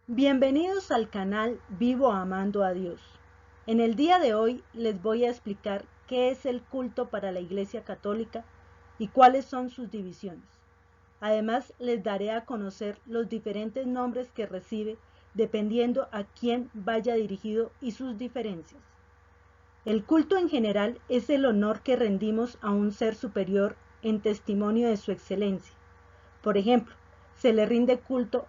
Bienvenidos al canal Vivo Amando a Dios. En el día de hoy les voy a explicar qué es el culto para la Iglesia Católica y cuáles son sus divisiones. Además, les daré a conocer los diferentes nombres que recibe dependiendo a quién vaya dirigido y sus diferencias. El culto en general es el honor que rendimos a un ser superior en testimonio de su excelencia. Por ejemplo, se le rinde culto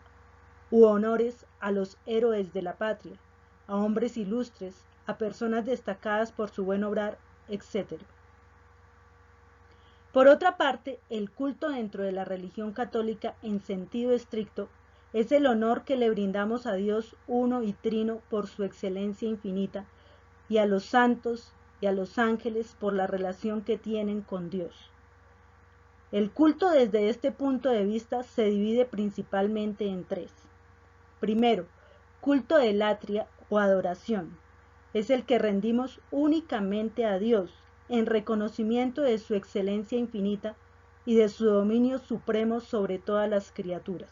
u honores a los héroes de la patria, a hombres ilustres, a personas destacadas por su buen obrar, etc. Por otra parte, el culto dentro de la religión católica en sentido estricto es el honor que le brindamos a Dios uno y trino por su excelencia infinita y a los santos y a los ángeles por la relación que tienen con Dios. El culto desde este punto de vista se divide principalmente en tres. Primero, culto de latria o adoración. Es el que rendimos únicamente a Dios en reconocimiento de su excelencia infinita y de su dominio supremo sobre todas las criaturas.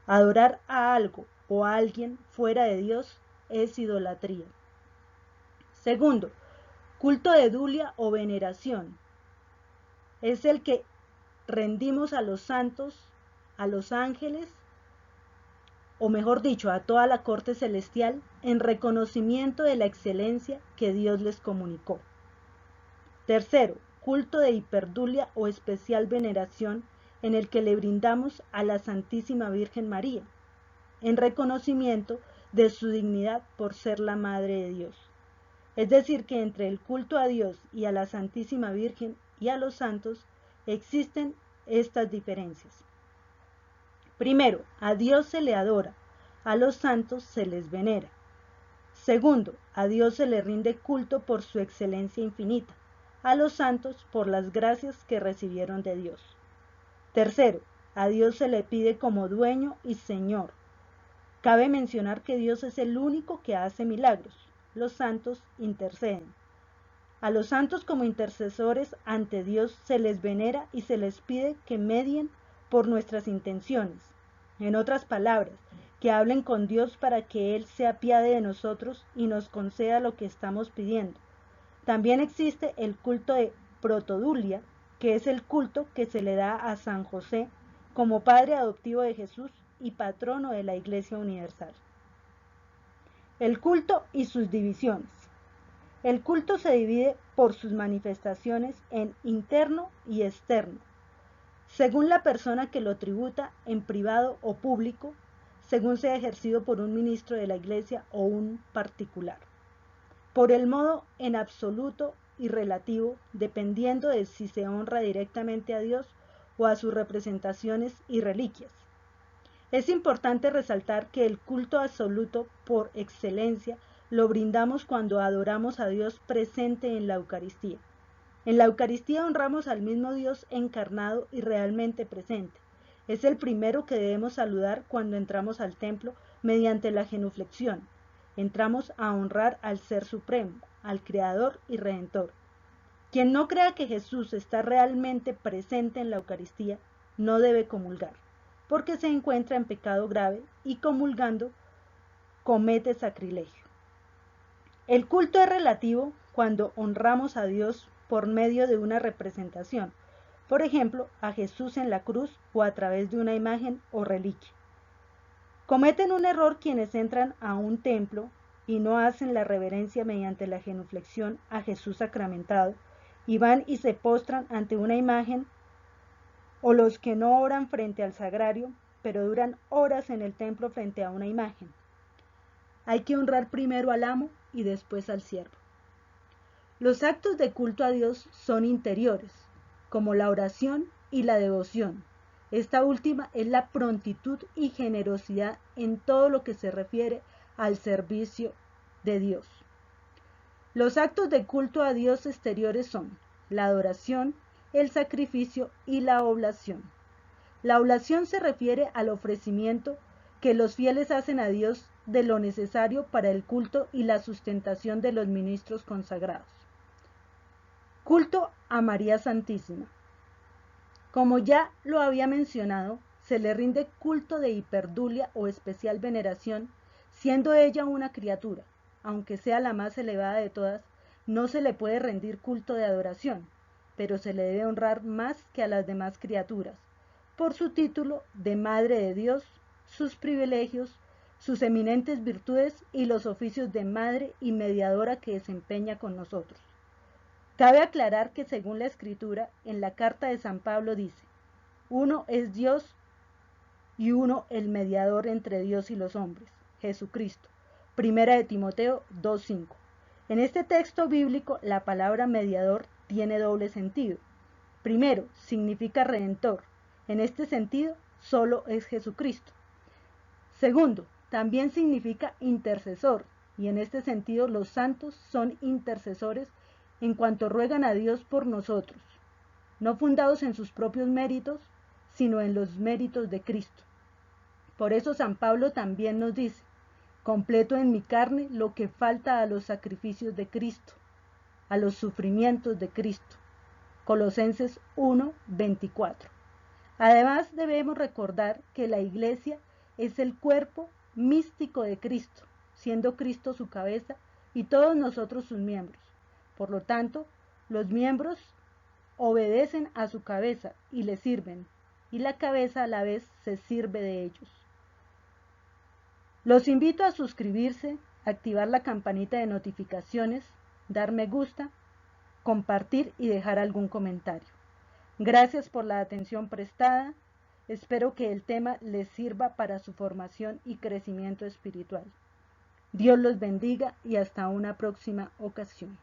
Adorar a algo o a alguien fuera de Dios es idolatría. Segundo, culto de dulia o veneración. Es el que rendimos a los santos, a los ángeles, o mejor dicho, a toda la corte celestial, en reconocimiento de la excelencia que Dios les comunicó. Tercero, culto de hiperdulia o especial veneración, en el que le brindamos a la Santísima Virgen María, en reconocimiento de su dignidad por ser la Madre de Dios. Es decir, que entre el culto a Dios y a la Santísima Virgen y a los santos existen estas diferencias. Primero, a Dios se le adora, a los santos se les venera. Segundo, a Dios se le rinde culto por su excelencia infinita, a los santos por las gracias que recibieron de Dios. Tercero, a Dios se le pide como dueño y Señor. Cabe mencionar que Dios es el único que hace milagros, los santos interceden. A los santos como intercesores ante Dios se les venera y se les pide que medien por nuestras intenciones. En otras palabras, que hablen con Dios para que Él se apiade de nosotros y nos conceda lo que estamos pidiendo. También existe el culto de protodulia, que es el culto que se le da a San José como padre adoptivo de Jesús y patrono de la Iglesia Universal. El culto y sus divisiones. El culto se divide por sus manifestaciones en interno y externo, según la persona que lo tributa, en privado o público, según sea ejercido por un ministro de la Iglesia o un particular. Por el modo en absoluto y relativo, dependiendo de si se honra directamente a Dios o a sus representaciones y reliquias. Es importante resaltar que el culto absoluto por excelencia lo brindamos cuando adoramos a Dios presente en la Eucaristía. En la Eucaristía honramos al mismo Dios encarnado y realmente presente. Es el primero que debemos saludar cuando entramos al templo mediante la genuflexión. Entramos a honrar al Ser Supremo, al Creador y Redentor. Quien no crea que Jesús está realmente presente en la Eucaristía no debe comulgar, porque se encuentra en pecado grave y comulgando comete sacrilegio. El culto es relativo cuando honramos a Dios por medio de una representación, por ejemplo, a Jesús en la cruz o a través de una imagen o reliquia. Cometen un error quienes entran a un templo y no hacen la reverencia mediante la genuflexión a Jesús sacramentado y van y se postran ante una imagen, o los que no oran frente al sagrario, pero duran horas en el templo frente a una imagen. Hay que honrar primero al amo y después al siervo. Los actos de culto a Dios son interiores, como la oración y la devoción. Esta última es la prontitud y generosidad en todo lo que se refiere al servicio de Dios. Los actos de culto a Dios exteriores son la adoración, el sacrificio y la oblación. La oblación se refiere al ofrecimiento que los fieles hacen a Dios de lo necesario para el culto y la sustentación de los ministros consagrados. Culto a María Santísima. Como ya lo había mencionado, se le rinde culto de hiperdulia o especial veneración, siendo ella una criatura, aunque sea la más elevada de todas, no se le puede rendir culto de adoración, pero se le debe honrar más que a las demás criaturas, por su título de Madre de Dios, sus privilegios, sus eminentes virtudes y los oficios de madre y mediadora que desempeña con nosotros. Cabe aclarar que según la Escritura, en la carta de San Pablo dice: uno es Dios y uno el mediador entre Dios y los hombres, Jesucristo. Primera de Timoteo 2:5. En este texto bíblico, la palabra mediador tiene doble sentido. Primero, significa redentor. En este sentido, solo es Jesucristo. Segundo, también significa intercesor, y en este sentido los santos son intercesores en cuanto ruegan a Dios por nosotros, no fundados en sus propios méritos, sino en los méritos de Cristo. Por eso San Pablo también nos dice: completo en mi carne lo que falta a los sacrificios de Cristo, a los sufrimientos de Cristo. Colosenses 1:24. Además, debemos recordar que la Iglesia es el cuerpo místico de Cristo, siendo Cristo su cabeza y todos nosotros sus miembros. Por lo tanto, los miembros obedecen a su cabeza y le sirven, y la cabeza a la vez se sirve de ellos. Los invito a suscribirse, activar la campanita de notificaciones, dar me gusta, compartir y dejar algún comentario. Gracias por la atención prestada. Espero que el tema les sirva para su formación y crecimiento espiritual. Dios los bendiga y hasta una próxima ocasión.